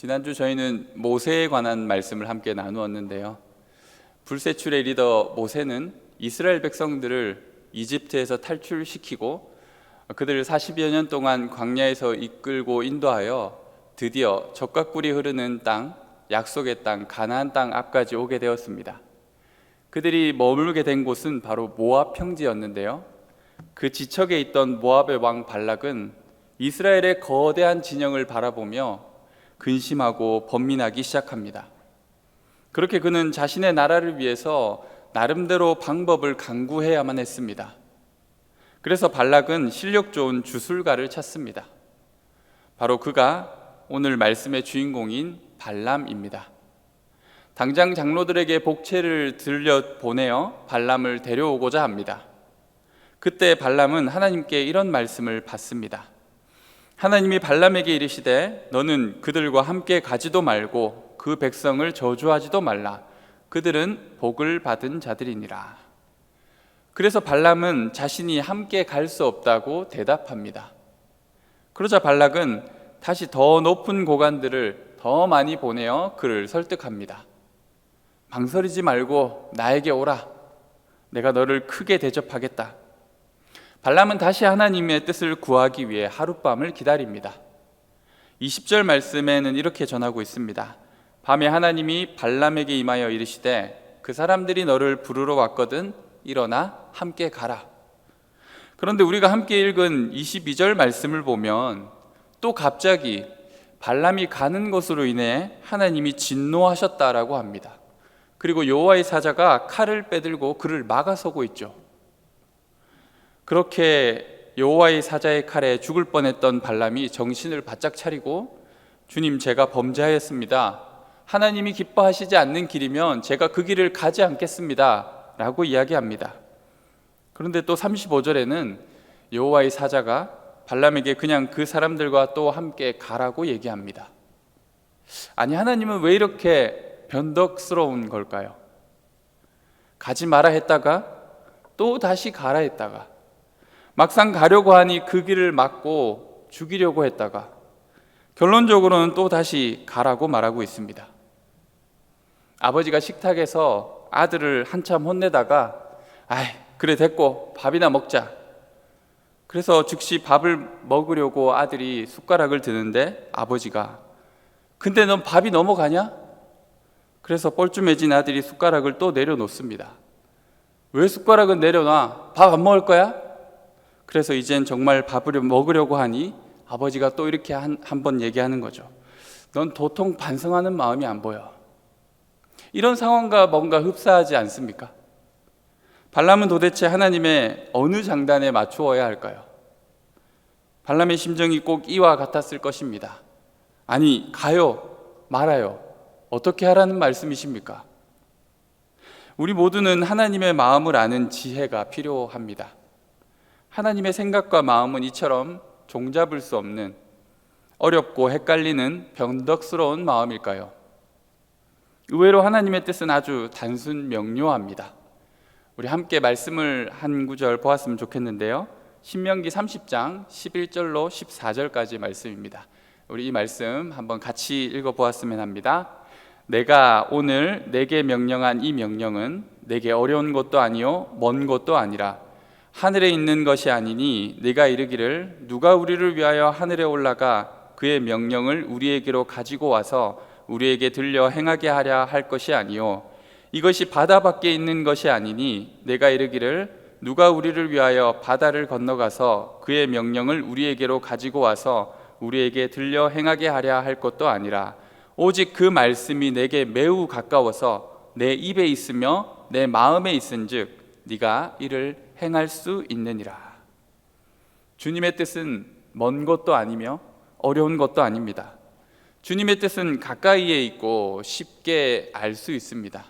지난주 저희는 모세에 관한 말씀을 함께 나누었는데요. 불세출의 리더 모세는 이스라엘 백성들을 이집트에서 탈출시키고 그들을 40여 년 동안 광야에서 이끌고 인도하여 드디어 젖과 꿀이 흐르는 땅, 약속의 땅, 가나안 땅 앞까지 오게 되었습니다. 그들이 머물게 된 곳은 바로 모압 평지였는데요. 그 지척에 있던 모압의 왕 발락은 이스라엘의 거대한 진영을 바라보며 근심하고 번민하기 시작합니다. 그렇게 그는 자신의 나라를 위해서 나름대로 방법을 강구해야만 했습니다. 그래서 발락은 실력 좋은 주술가를 찾습니다. 바로 그가 오늘 말씀의 주인공인 발람입니다. 당장 장로들에게 복채를 들려 보내어 발람을 데려오고자 합니다. 그때 발람은 하나님께 이런 말씀을 받습니다. 하나님이 발람에게 이르시되 너는 그들과 함께 가지도 말고 그 백성을 저주하지도 말라. 그들은 복을 받은 자들이니라. 그래서 발람은 자신이 함께 갈 수 없다고 대답합니다. 그러자 발락은 다시 더 높은 고관들을 더 많이 보내어 그를 설득합니다. 망설이지 말고 나에게 오라. 내가 너를 크게 대접하겠다. 발람은 다시 하나님의 뜻을 구하기 위해 하룻밤을 기다립니다. 20절 말씀에는 이렇게 전하고 있습니다. 밤에 하나님이 발람에게 임하여 이르시되 그 사람들이 너를 부르러 왔거든 일어나 함께 가라. 그런데 우리가 함께 읽은 22절 말씀을 보면 또 갑자기 발람이 가는 것으로 인해 하나님이 진노하셨다라고 합니다. 그리고 여호와의 사자가 칼을 빼들고 그를 막아서고 있죠. 그렇게 여호와의 사자의 칼에 죽을 뻔했던 발람이 정신을 바짝 차리고 주님, 제가 범죄하였습니다. 하나님이 기뻐하시지 않는 길이면 제가 그 길을 가지 않겠습니다 라고 이야기합니다. 그런데 또 35절에는 여호와의 사자가 발람에게 그냥 그 사람들과 또 함께 가라고 얘기합니다. 아니, 하나님은 왜 이렇게 변덕스러운 걸까요? 가지 마라 했다가 또 다시 가라 했다가 막상 가려고 하니 그 길을 막고 죽이려고 했다가 결론적으로는 또 다시 가라고 말하고 있습니다. 아버지가 식탁에서 아들을 한참 혼내다가 아이 그래 됐고 밥이나 먹자. 그래서 즉시 밥을 먹으려고 아들이 숟가락을 드는데 아버지가 근데 넌 밥이 넘어가냐? 그래서 뻘쭘해진 아들이 숟가락을 또 내려놓습니다. 왜 숟가락은 내려놔? 밥 안 먹을 거야? 그래서 이젠 정말 밥을 먹으려고 하니 아버지가 또 이렇게 한 번 얘기하는 거죠. 넌 도통 반성하는 마음이 안 보여. 이런 상황과 뭔가 흡사하지 않습니까? 발람은 도대체 하나님의 어느 장단에 맞추어야 할까요? 발람의 심정이 꼭 이와 같았을 것입니다. 아니, 가요, 말아요. 어떻게 하라는 말씀이십니까? 우리 모두는 하나님의 마음을 아는 지혜가 필요합니다. 하나님의 생각과 마음은 이처럼 종잡을 수 없는 어렵고 헷갈리는 변덕스러운 마음일까요? 의외로 하나님의 뜻은 아주 단순 명료합니다. 우리 함께 말씀을 한 구절 보았으면 좋겠는데요. 신명기 30장 11절로 14절까지 말씀입니다. 우리 이 말씀 한번 같이 읽어보았으면 합니다. 내가 오늘 내게 명령한 이 명령은 내게 어려운 것도 아니요 먼 것도 아니라 하늘에 있는 것이 아니니 네가 이르기를 누가 우리를 위하여 하늘에 올라가 그의 명령을 우리에게로 가지고 와서 우리에게 들려 행하게 하랴 할 것이 아니요 이것이 바다 밖에 있는 것이 아니니 내가 이르기를 누가 우리를 위하여 바다를 건너가서 그의 명령을 우리에게로 가지고 와서 우리에게 들려 행하게 하랴 할 것도 아니라 오직 그 말씀이 내게 매우 가까워서 내 입에 있으며 내 마음에 있은즉 네가 이를 행할 수 있느니라. 주님의 뜻은 먼 것도 아니며 어려운 것도 아닙니다. 주님의 뜻은 가까이에 있고 쉽게 알 수 있습니다.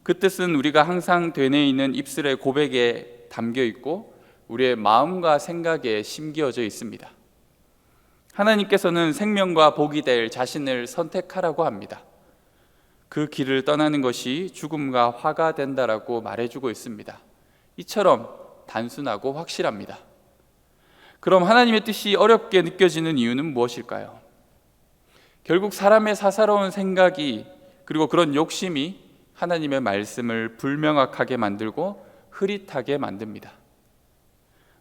그 뜻은 우리가 항상 되뇌 있는 입술의 고백에 담겨 있고 우리의 마음과 생각에 심겨져 있습니다. 하나님께서는 생명과 복이 될 자신을 선택하라고 합니다. 그 길을 떠나는 것이 죽음과 화가 된다라고 말해주고 있습니다. 이처럼 단순하고 확실합니다. 그럼 하나님의 뜻이 어렵게 느껴지는 이유는 무엇일까요? 결국 사람의 사사로운 생각이 그리고 그런 욕심이 하나님의 말씀을 불명확하게 만들고 흐릿하게 만듭니다.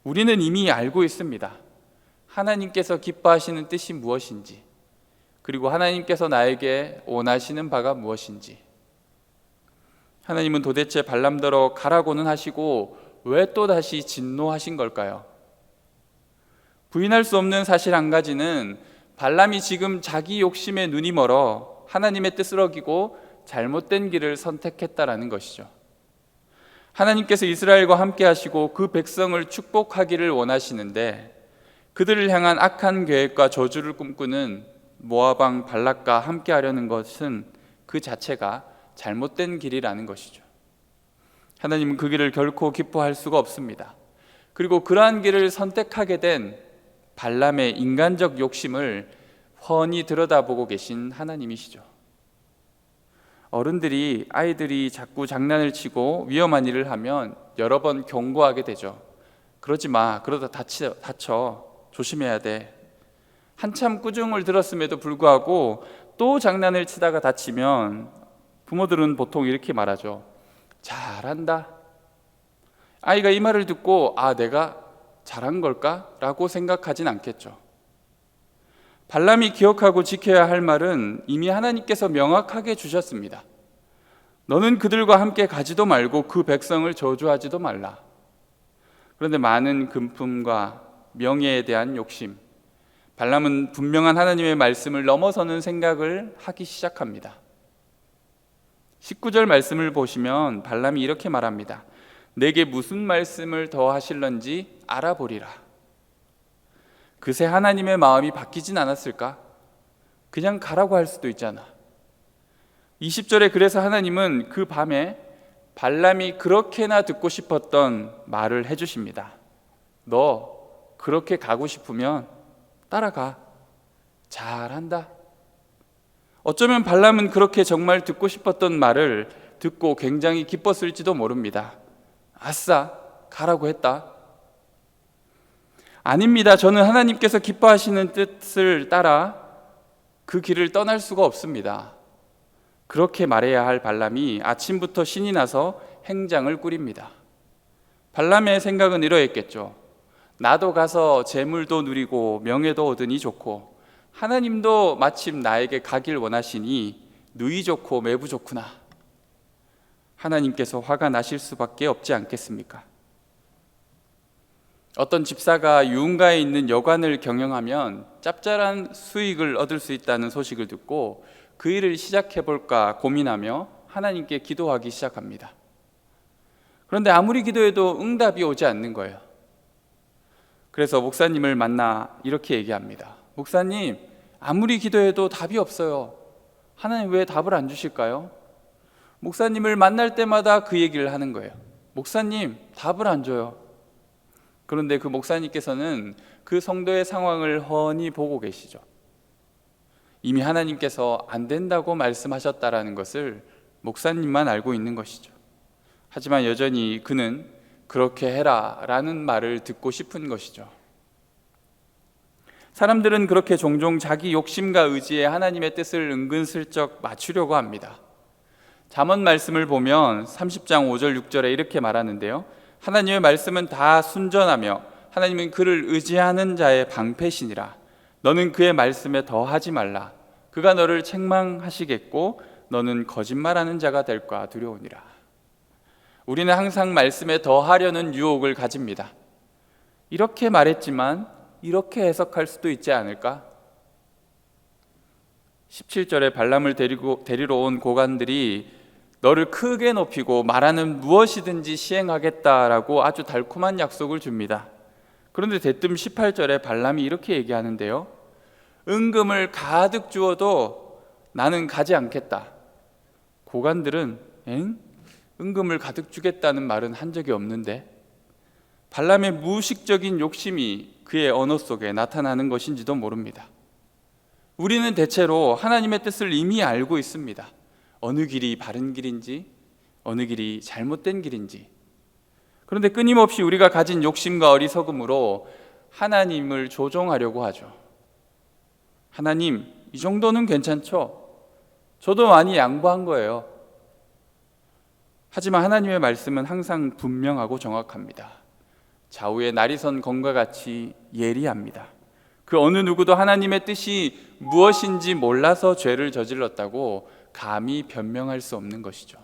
우리는 이미 알고 있습니다. 하나님께서 기뻐하시는 뜻이 무엇인지, 그리고 하나님께서 나에게 원하시는 바가 무엇인지. 하나님은 도대체 발람더러 가라고는 하시고 왜 또다시 진노하신 걸까요? 부인할 수 없는 사실 한 가지는 발람이 지금 자기 욕심에 눈이 멀어 하나님의 뜻을 어기고 잘못된 길을 선택했다라는 것이죠. 하나님께서 이스라엘과 함께 하시고 그 백성을 축복하기를 원하시는데 그들을 향한 악한 계획과 저주를 꿈꾸는 모압 왕 발락과 함께 하려는 것은 그 자체가 잘못된 길이라는 것이죠. 하나님은 그 길을 결코 기뻐할 수가 없습니다. 그리고 그러한 길을 선택하게 된 발람의 인간적 욕심을 훤히 들여다보고 계신 하나님이시죠. 어른들이 아이들이 자꾸 장난을 치고 위험한 일을 하면 여러 번 경고하게 되죠. 그러지 마, 그러다 다쳐, 조심해야 돼. 한참 꾸중을 들었음에도 불구하고 또 장난을 치다가 다치면 부모들은 보통 이렇게 말하죠. 잘한다. 아이가 이 말을 듣고 내가 잘한 걸까? 라고 생각하진 않겠죠. 발람이 기억하고 지켜야 할 말은 이미 하나님께서 명확하게 주셨습니다. 너는 그들과 함께 가지도 말고 그 백성을 저주하지도 말라. 그런데 많은 금품과 명예에 대한 욕심, 발람은 분명한 하나님의 말씀을 넘어서는 생각을 하기 시작합니다. 19절 말씀을 보시면 발람이 이렇게 말합니다. 내게 무슨 말씀을 더 하실런지 알아보리라. 그새 하나님의 마음이 바뀌진 않았을까? 그냥 가라고 할 수도 있잖아. 20절에 그래서 하나님은 그 밤에 발람이 그렇게나 듣고 싶었던 말을 해주십니다. 너 그렇게 가고 싶으면 따라가. 잘한다. 어쩌면 발람은 그렇게 정말 듣고 싶었던 말을 듣고 굉장히 기뻤을지도 모릅니다. 아싸, 가라고 했다. 아닙니다. 저는 하나님께서 기뻐하시는 뜻을 따라 그 길을 떠날 수가 없습니다. 그렇게 말해야 할 발람이 아침부터 신이 나서 행장을 꾸립니다. 발람의 생각은 이러했겠죠. 나도 가서 재물도 누리고 명예도 얻으니 좋고 하나님도 마침 나에게 가길 원하시니 누이 좋고 매부 좋구나. 하나님께서 화가 나실 수밖에 없지 않겠습니까? 어떤 집사가 유흥가에 있는 여관을 경영하면 짭짤한 수익을 얻을 수 있다는 소식을 듣고 그 일을 시작해볼까 고민하며 하나님께 기도하기 시작합니다. 그런데 아무리 기도해도 응답이 오지 않는 거예요. 그래서 목사님을 만나 이렇게 얘기합니다. 목사님, 아무리 기도해도 답이 없어요. 하나님 왜 답을 안 주실까요? 목사님을 만날 때마다 그 얘기를 하는 거예요. 목사님, 답을 안 줘요. 그런데 그 목사님께서는 그 성도의 상황을 훤히 보고 계시죠. 이미 하나님께서 안 된다고 말씀하셨다라는 것을 목사님만 알고 있는 것이죠. 하지만 여전히 그는 그렇게 해라 라는 말을 듣고 싶은 것이죠. 사람들은 그렇게 종종 자기 욕심과 의지에 하나님의 뜻을 은근슬쩍 맞추려고 합니다. 잠언 말씀을 보면 30장 5절 6절에 이렇게 말하는데요. 하나님의 말씀은 다 순전하며 하나님은 그를 의지하는 자의 방패시니라. 너는 그의 말씀에 더하지 말라. 그가 너를 책망하시겠고 너는 거짓말하는 자가 될까 두려우니라. 우리는 항상 말씀에 더하려는 유혹을 가집니다. 이렇게 말했지만 이렇게 해석할 수도 있지 않을까? 17절에 발람을 데리러 온 고관들이 너를 크게 높이고 말하는 무엇이든지 시행하겠다라고 아주 달콤한 약속을 줍니다. 그런데 대뜸 18절에 발람이 이렇게 얘기하는데요. 은금을 가득 주어도 나는 가지 않겠다. 고관들은 은금을 가득 주겠다는 말은 한 적이 없는데 발람의 무의식적인 욕심이 그의 언어 속에 나타나는 것인지도 모릅니다. 우리는 대체로 하나님의 뜻을 이미 알고 있습니다. 어느 길이 바른 길인지 어느 길이 잘못된 길인지. 그런데 끊임없이 우리가 가진 욕심과 어리석음으로 하나님을 조종하려고 하죠. 하나님, 이 정도는 괜찮죠. 저도 많이 양보한 거예요. 하지만 하나님의 말씀은 항상 분명하고 정확합니다. 좌우의 나리선 검과 같이 예리합니다. 그 어느 누구도 하나님의 뜻이 무엇인지 몰라서 죄를 저질렀다고 감히 변명할 수 없는 것이죠.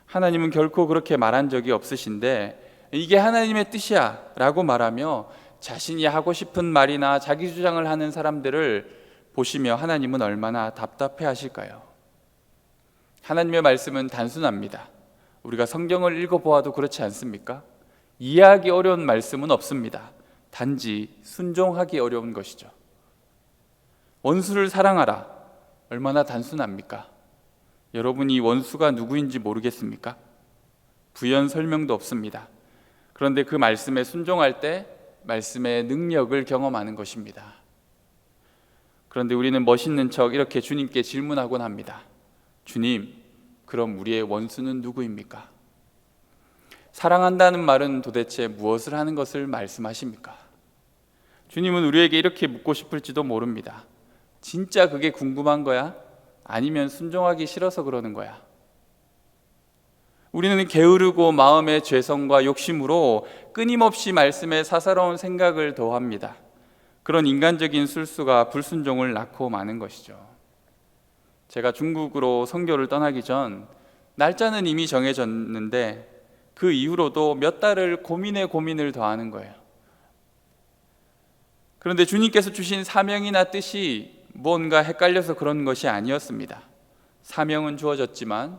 하나님은 결코 그렇게 말한 적이 없으신데 이게 하나님의 뜻이야 라고 말하며 자신이 하고 싶은 말이나 자기 주장을 하는 사람들을 보시며 하나님은 얼마나 답답해 하실까요? 하나님의 말씀은 단순합니다. 우리가 성경을 읽어보아도 그렇지 않습니까? 이해하기 어려운 말씀은 없습니다. 단지 순종하기 어려운 것이죠. 원수를 사랑하라. 얼마나 단순합니까? 여러분이 원수가 누구인지 모르겠습니까? 부연 설명도 없습니다. 그런데 그 말씀에 순종할 때 말씀의 능력을 경험하는 것입니다. 그런데 우리는 멋있는 척 이렇게 주님께 질문하곤 합니다. 주님, 그럼 우리의 원수는 누구입니까? 사랑한다는 말은 도대체 무엇을 하는 것을 말씀하십니까? 주님은 우리에게 이렇게 묻고 싶을지도 모릅니다. 진짜 그게 궁금한 거야? 아니면 순종하기 싫어서 그러는 거야? 우리는 게으르고 마음의 죄성과 욕심으로 끊임없이 말씀에 사사로운 생각을 더합니다. 그런 인간적인 술수가 불순종을 낳고 마는 것이죠. 제가 중국으로 선교를 떠나기 전 날짜는 이미 정해졌는데 그 이후로도 몇 달을 고민을 더하는 거예요. 그런데 주님께서 주신 사명이나 뜻이 뭔가 헷갈려서 그런 것이 아니었습니다. 사명은 주어졌지만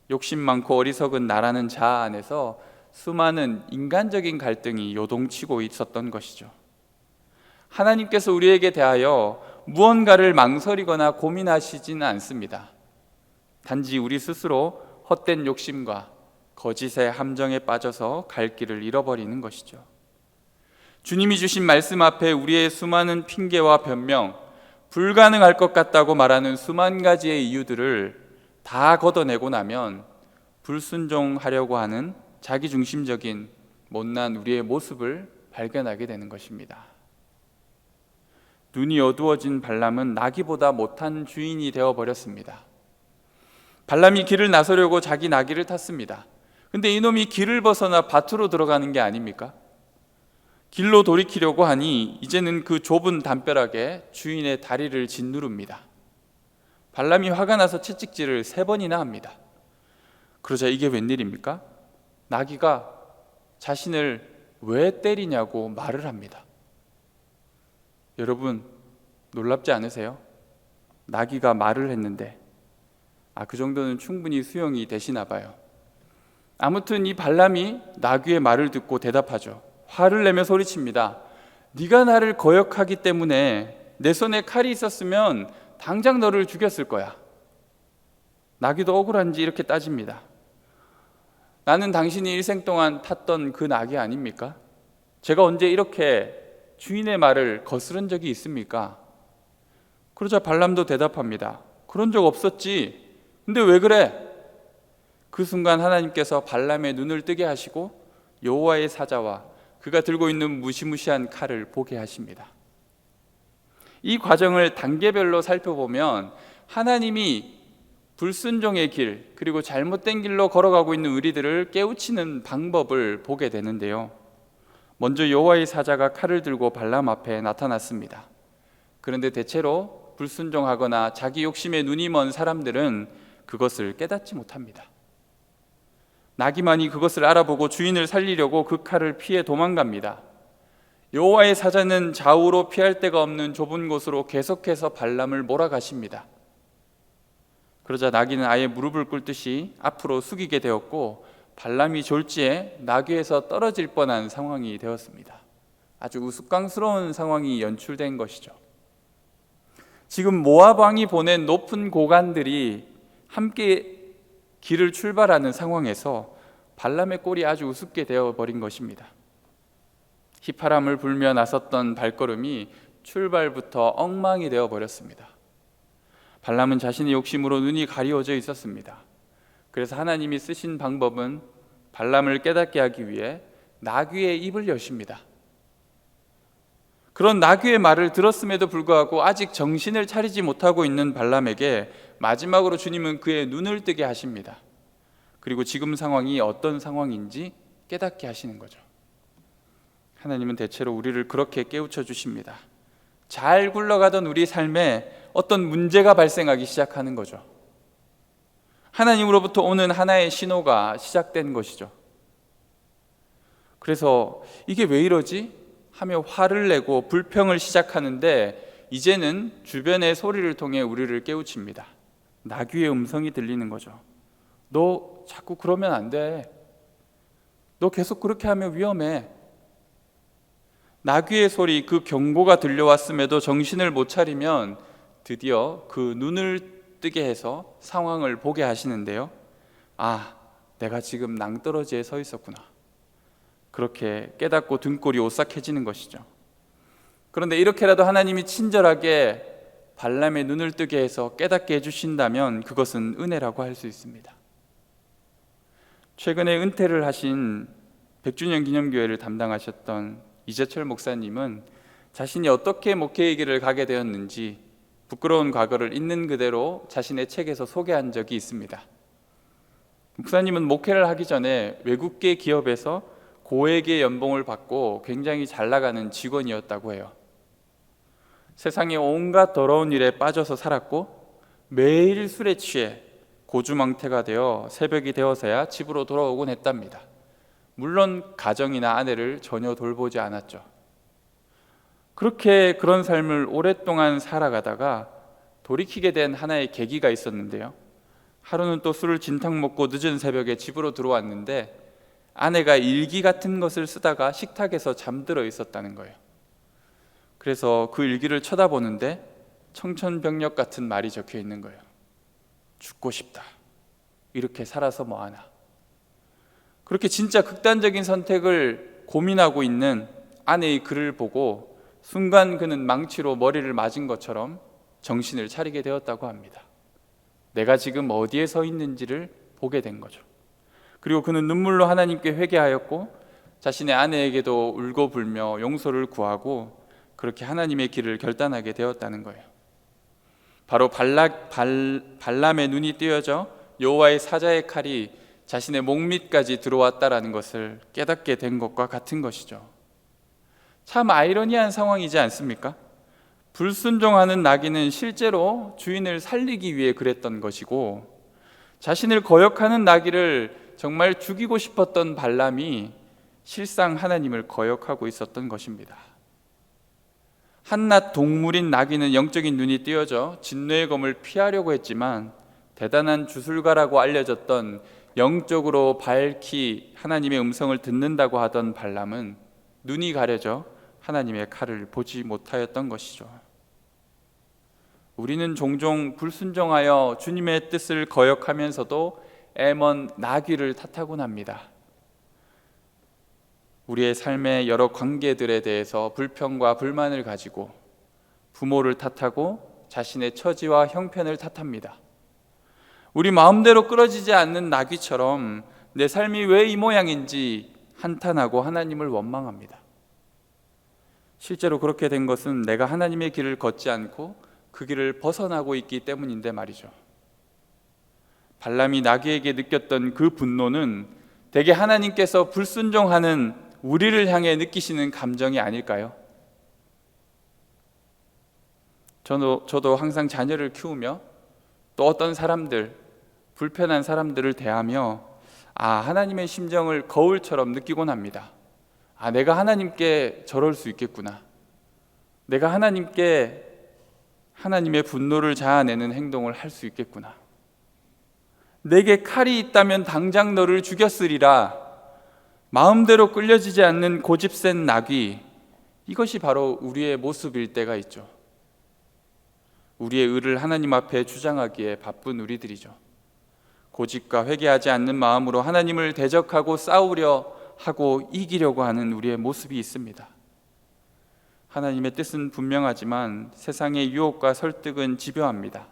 욕심 많고 어리석은 나라는 자아 안에서 수많은 인간적인 갈등이 요동치고 있었던 것이죠. 하나님께서 우리에게 대하여 무언가를 망설이거나 고민하시지는 않습니다. 단지 우리 스스로 헛된 욕심과 거짓의 함정에 빠져서 갈 길을 잃어버리는 것이죠. 주님이 주신 말씀 앞에 우리의 수많은 핑계와 변명, 불가능할 것 같다고 말하는 수만 가지의 이유들을 다 걷어내고 나면 불순종하려고 하는 자기중심적인 못난 우리의 모습을 발견하게 되는 것입니다. 눈이 어두워진 발람은 나귀보다 못한 주인이 되어버렸습니다. 발람이 길을 나서려고 자기 나귀를 탔습니다. 근데 이놈이 길을 벗어나 밭으로 들어가는 게 아닙니까? 길로 돌이키려고 하니 이제는 그 좁은 담벼락에 주인의 다리를 짓누릅니다. 발람이 화가 나서 채찍질을 3번이나 합니다. 그러자 이게 웬일입니까? 나귀가 자신을 왜 때리냐고 말을 합니다. 여러분 놀랍지 않으세요? 나귀가 말을 했는데 그 정도는 충분히 수용이 되시나 봐요. 아무튼 이 발람이 나귀의 말을 듣고 대답하죠. 화를 내며 소리칩니다. 네가 나를 거역하기 때문에 내 손에 칼이 있었으면 당장 너를 죽였을 거야. 나귀도 억울한지 이렇게 따집니다. 나는 당신이 일생 동안 탔던 그 나귀 아닙니까? 제가 언제 이렇게 주인의 말을 거스른 적이 있습니까? 그러자 발람도 대답합니다. 그런 적 없었지. 근데 왜 그래? 그 순간 하나님께서 발람의 눈을 뜨게 하시고 여호와의 사자와 그가 들고 있는 무시무시한 칼을 보게 하십니다. 이 과정을 단계별로 살펴보면 하나님이 불순종의 길 그리고 잘못된 길로 걸어가고 있는 우리들을 깨우치는 방법을 보게 되는데요. 먼저 여호와의 사자가 칼을 들고 발람 앞에 나타났습니다. 그런데 대체로 불순종하거나 자기 욕심에 눈이 먼 사람들은 그것을 깨닫지 못합니다. 나귀만이 그것을 알아보고 주인을 살리려고 그 칼을 피해 도망갑니다. 여호와의 사자는 좌우로 피할 데가 없는 좁은 곳으로 계속해서 발람을 몰아가십니다. 그러자 나귀는 아예 무릎을 꿇듯이 앞으로 숙이게 되었고 발람이 졸지에 나귀에서 떨어질 뻔한 상황이 되었습니다. 아주 우스꽝스러운 상황이 연출된 것이죠. 지금 모압 왕이 보낸 높은 고관들이 함께 길을 출발하는 상황에서 발람의 꼴이 아주 우습게 되어버린 것입니다. 휘파람을 불며 나섰던 발걸음이 출발부터 엉망이 되어버렸습니다. 발람은 자신의 욕심으로 눈이 가리워져 있었습니다. 그래서 하나님이 쓰신 방법은 발람을 깨닫게 하기 위해 나귀의 입을 여십니다. 그런 나귀의 말을 들었음에도 불구하고 아직 정신을 차리지 못하고 있는 발람에게 마지막으로 주님은 그의 눈을 뜨게 하십니다. 그리고 지금 상황이 어떤 상황인지 깨닫게 하시는 거죠. 하나님은 대체로 우리를 그렇게 깨우쳐 주십니다. 잘 굴러가던 우리 삶에 어떤 문제가 발생하기 시작하는 거죠. 하나님으로부터 오는 하나의 신호가 시작된 것이죠. 그래서 이게 왜 이러지? 하며 화를 내고 불평을 시작하는데 이제는 주변의 소리를 통해 우리를 깨우칩니다. 나귀의 음성이 들리는 거죠. 너 자꾸 그러면 안 돼. 너 계속 그렇게 하면 위험해. 나귀의 소리, 그 경고가 들려왔음에도 정신을 못 차리면 드디어 그 눈을 뜨게 해서 상황을 보게 하시는데요. 아, 내가 지금 낭떠러지에 서 있었구나. 그렇게 깨닫고 등골이 오싹해지는 것이죠. 그런데 이렇게라도 하나님이 친절하게 발람의 눈을 뜨게 해서 깨닫게 해주신다면 그것은 은혜라고 할 수 있습니다. 최근에 은퇴를 하신 100주년 기념교회를 담당하셨던 이재철 목사님은 자신이 어떻게 목회의 길을 가게 되었는지 부끄러운 과거를 있는 그대로 자신의 책에서 소개한 적이 있습니다. 목사님은 목회를 하기 전에 외국계 기업에서 고액의 연봉을 받고 굉장히 잘 나가는 직원이었다고 해요. 세상의 온갖 더러운 일에 빠져서 살았고 매일 술에 취해 고주망태가 되어 새벽이 되어서야 집으로 돌아오곤 했답니다. 물론 가정이나 아내를 전혀 돌보지 않았죠. 그런 삶을 오랫동안 살아가다가 돌이키게 된 하나의 계기가 있었는데요. 하루는 또 술을 진탕 먹고 늦은 새벽에 집으로 들어왔는데 아내가 일기 같은 것을 쓰다가 식탁에서 잠들어 있었다는 거예요. 그래서 그 일기를 쳐다보는데 청천벽력 같은 말이 적혀 있는 거예요. 죽고 싶다. 이렇게 살아서 뭐하나. 그렇게 진짜 극단적인 선택을 고민하고 있는 아내의 글을 보고 순간 그는 망치로 머리를 맞은 것처럼 정신을 차리게 되었다고 합니다. 내가 지금 어디에 서 있는지를 보게 된 거죠. 그리고 그는 눈물로 하나님께 회개하였고 자신의 아내에게도 울고불며 용서를 구하고 그렇게 하나님의 길을 결단하게 되었다는 거예요. 바로 발람의 눈이 띄어져 여호와의 사자의 칼이 자신의 목 밑까지 들어왔다라는 것을 깨닫게 된 것과 같은 것이죠. 참 아이러니한 상황이지 않습니까? 불순종하는 나귀는 실제로 주인을 살리기 위해 그랬던 것이고 자신을 거역하는 나귀를 정말 죽이고 싶었던 발람이 실상 하나님을 거역하고 있었던 것입니다. 한낱 동물인 나귀는 영적인 눈이 띄어져 진노의 검을 피하려고 했지만 대단한 주술가라고 알려졌던 영적으로 밝히 하나님의 음성을 듣는다고 하던 발람은 눈이 가려져 하나님의 칼을 보지 못하였던 것이죠. 우리는 종종 불순종하여 주님의 뜻을 거역하면서도 애먼 나귀를 탓하곤 합니다. 우리의 삶의 여러 관계들에 대해서 불평과 불만을 가지고 부모를 탓하고 자신의 처지와 형편을 탓합니다. 우리 마음대로 끌어지지 않는 나귀처럼 내 삶이 왜 이 모양인지 한탄하고 하나님을 원망합니다. 실제로 그렇게 된 것은 내가 하나님의 길을 걷지 않고 그 길을 벗어나고 있기 때문인데 말이죠. 발람이 나귀에게 느꼈던 그 분노는 대개 하나님께서 불순종하는 우리를 향해 느끼시는 감정이 아닐까요? 저도 항상 자녀를 키우며 또 어떤 사람들, 불편한 사람들을 대하며 하나님의 심정을 거울처럼 느끼곤 합니다. 내가 하나님께 저럴 수 있겠구나. 내가 하나님께 하나님의 분노를 자아내는 행동을 할 수 있겠구나. 내게 칼이 있다면 당장 너를 죽였으리라. 마음대로 끌려지지 않는 고집센 나귀, 이것이 바로 우리의 모습일 때가 있죠. 우리의 의를 하나님 앞에 주장하기에 바쁜 우리들이죠. 고집과 회개하지 않는 마음으로 하나님을 대적하고 싸우려 하고 이기려고 하는 우리의 모습이 있습니다. 하나님의 뜻은 분명하지만 세상의 유혹과 설득은 집요합니다.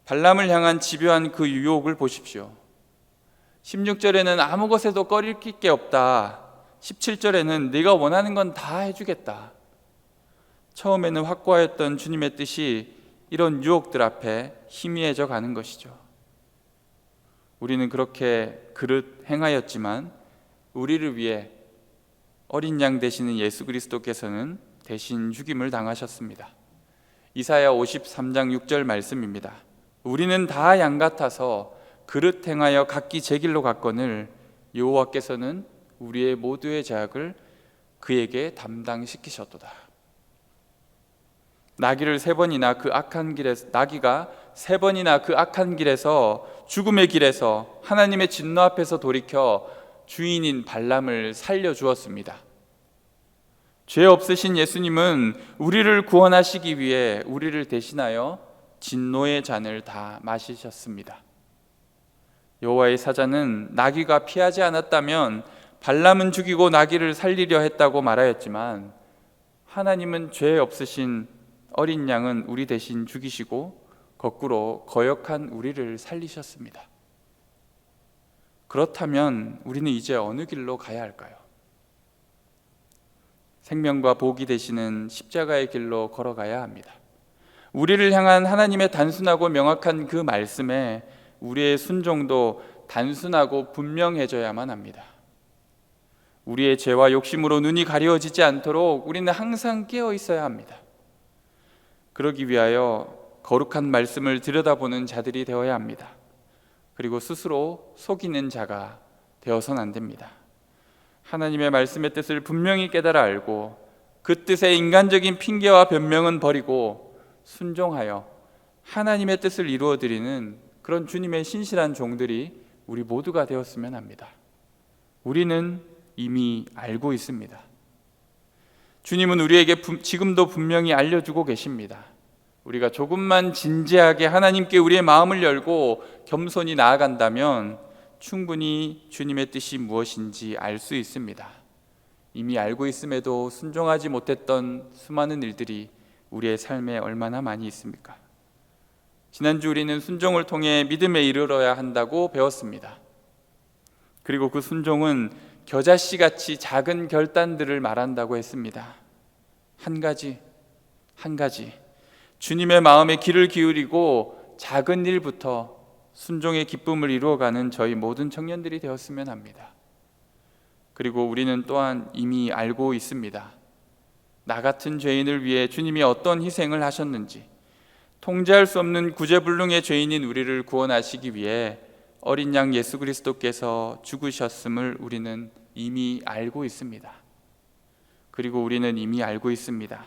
발람을 향한 집요한 그 유혹을 보십시오. 16절에는 아무 것에도 꺼릴 게 없다. 17절에는 네가 원하는 건 다 해주겠다. 처음에는 확고하였던 주님의 뜻이 이런 유혹들 앞에 희미해져 가는 것이죠. 우리는 그렇게 그릇 행하였지만 우리를 위해 어린 양 되시는 예수 그리스도께서는 대신 죽임을 당하셨습니다. 이사야 53장 6절 말씀입니다. 우리는 다 양 같아서 그릇 행하여 각기 제 길로 갔거늘 여호와께서는 우리의 모두의 죄악을 그에게 담당시키셨도다. 나귀가 세 번이나 그 악한 길에서 죽음의 길에서 하나님의 진노 앞에서 돌이켜 주인인 발람을 살려주었습니다. 죄 없으신 예수님은 우리를 구원하시기 위해 우리를 대신하여 진노의 잔을 다 마시셨습니다. 여호와의 사자는 나귀가 피하지 않았다면 발람은 죽이고 나귀를 살리려 했다고 말하였지만, 하나님은 죄 없으신 어린 양은 우리 대신 죽이시고 거꾸로 거역한 우리를 살리셨습니다. 그렇다면 우리는 이제 어느 길로 가야 할까요? 생명과 복이 되시는 십자가의 길로 걸어가야 합니다. 우리를 향한 하나님의 단순하고 명확한 그 말씀에 우리의 순종도 단순하고 분명해져야만 합니다. 우리의 죄와 욕심으로 눈이 가려워지지 않도록 우리는 항상 깨어 있어야 합니다. 그러기 위하여 거룩한 말씀을 들여다보는 자들이 되어야 합니다. 그리고 스스로 속이는 자가 되어서는 안 됩니다. 하나님의 말씀의 뜻을 분명히 깨달아 알고 그 뜻에 인간적인 핑계와 변명은 버리고 순종하여 하나님의 뜻을 이루어드리는 그런 주님의 신실한 종들이 우리 모두가 되었으면 합니다. 우리는 이미 알고 있습니다. 주님은 우리에게 지금도 분명히 알려주고 계십니다. 우리가 조금만 진지하게 하나님께 우리의 마음을 열고 겸손히 나아간다면 충분히 주님의 뜻이 무엇인지 알 수 있습니다. 이미 알고 있음에도 순종하지 못했던 수많은 일들이 우리의 삶에 얼마나 많이 있습니까? 지난주 우리는 순종을 통해 믿음에 이르러야 한다고 배웠습니다. 그리고 그 순종은 겨자씨같이 작은 결단들을 말한다고 했습니다. 한 가지 주님의 마음에 귀를 기울이고 작은 일부터 순종의 기쁨을 이루어가는 저희 모든 청년들이 되었으면 합니다. 그리고 우리는 또한 이미 알고 있습니다. 나 같은 죄인을 위해 주님이 어떤 희생을 하셨는지, 통제할 수 없는 구제불능의 죄인인 우리를 구원하시기 위해 어린 양 예수 그리스도께서 죽으셨음을 우리는 이미 알고 있습니다. 그리고 우리는 이미 알고 있습니다.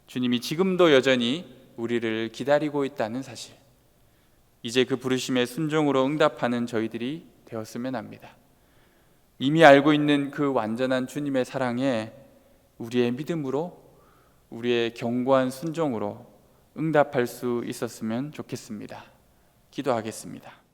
주님이 지금도 여전히 우리를 기다리고 있다는 사실. 이제 그 부르심에 순종으로 응답하는 저희들이 되었으면 합니다. 이미 알고 있는 그 완전한 주님의 사랑에 우리의 믿음으로, 우리의 견고한 순종으로 응답할 수 있었으면 좋겠습니다. 기도하겠습니다.